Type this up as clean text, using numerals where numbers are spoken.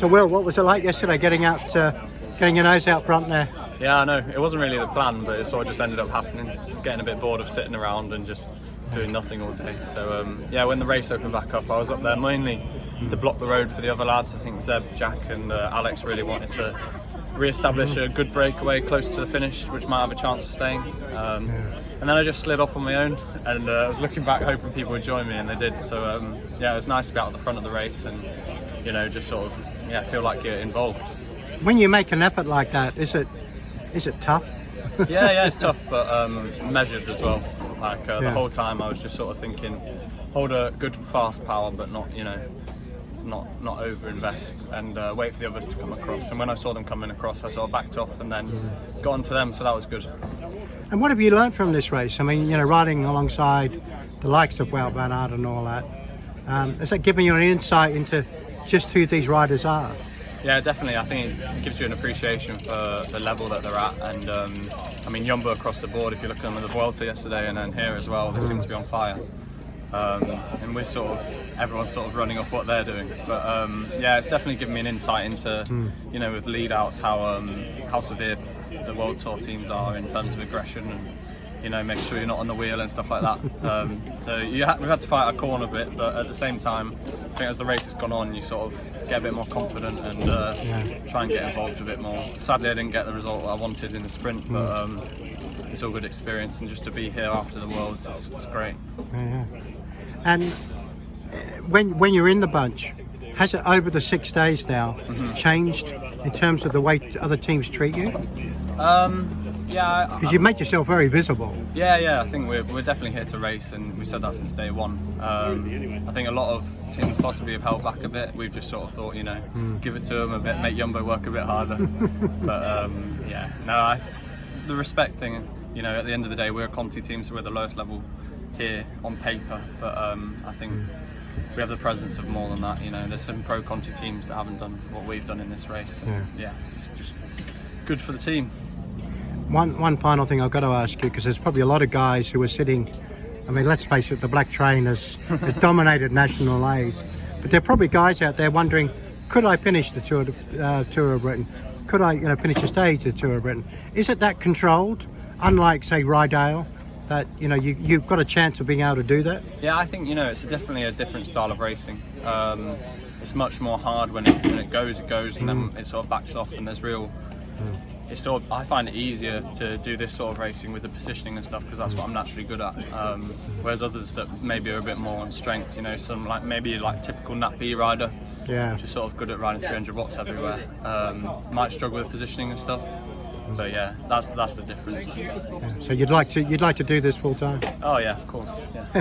So, Will, what was it like yesterday getting your nose out front there? Yeah, I know. It wasn't really the plan, but it sort of just ended up happening. Getting a bit bored of sitting around and just doing nothing all day. So, yeah, when the race opened back up, I was up there mainly to block the road for the other lads. I think Zeb, Jack and Alex really wanted to re-establish a good breakaway close to the finish, which might have a chance of staying. And then I just slid off on my own, and I was looking back hoping people would join me, and they did. So yeah, it was nice to be out at the front of the race and just sort of feel like you're involved. When you make an effort like that, is it tough? Yeah, it's tough, but measured as well. Like the whole time, I was just sort of thinking, hold a good fast power, but not not over-invest, and wait for the others to come across. And when I saw them coming across, I sort of backed off and then got onto them, so that was good. And what have you learned from this race? I mean, riding alongside the likes of Wout van Aert and all that, has that given you an insight into just who these riders are? Yeah, definitely. I think it gives you an appreciation for the level that they're at, and I mean, Jumbo across the board, if you look at them in the Vuelta yesterday and then here as well, they seem to be on fire. And everyone's sort of running off what they're doing. But yeah, it's definitely given me an insight into, with lead outs, how severe the World Tour teams are in terms of aggression and, make sure you're not on the wheel and stuff like that. So we've had to fight our corner a bit, but at the same time, I think as the race has gone on, you sort of get a bit more confident and try and get involved a bit more. Sadly, I didn't get the result I wanted in the sprint, but it's all good experience, and just to be here after the Worlds is great. Yeah. And when you're in the bunch, has it over the 6 days now changed in terms of the way other teams treat you? Yeah, because you've made yourself very visible. Yeah. I think we're definitely here to race, and we said that since day one. I think a lot of teams possibly have held back a bit. We've just sort of thought, give it to them a bit, make Jumbo work a bit harder. But the respect thing. At the end of the day, we're a Conti team, so we're the lowest level here on paper. But I think we have the presence of more than that. There's some pro Conti teams that haven't done what we've done in this race. Yeah, it's just good for the team. One final thing I've got to ask you, because there's probably a lot of guys who are sitting, I mean, let's face it, the Black Train has dominated national A's, but there are probably guys out there wondering, could I finish the Tour of Britain? Could I finish a stage of the Tour of Britain? Is it that controlled, unlike, say, Rydale, that you've got a chance of being able to do that? Yeah, I think it's definitely a different style of racing. It's much more hard when it goes, and then it sort of backs off, and there's real. I find it easier to do this sort of racing with the positioning and stuff, because that's what I'm naturally good at. Whereas others that maybe are a bit more on strength, some maybe typical Nat B rider, which is sort of good at riding 300 watts everywhere, might struggle with positioning and stuff. But yeah, that's the difference. So you'd like to do this full time? Oh yeah, of course. Yeah.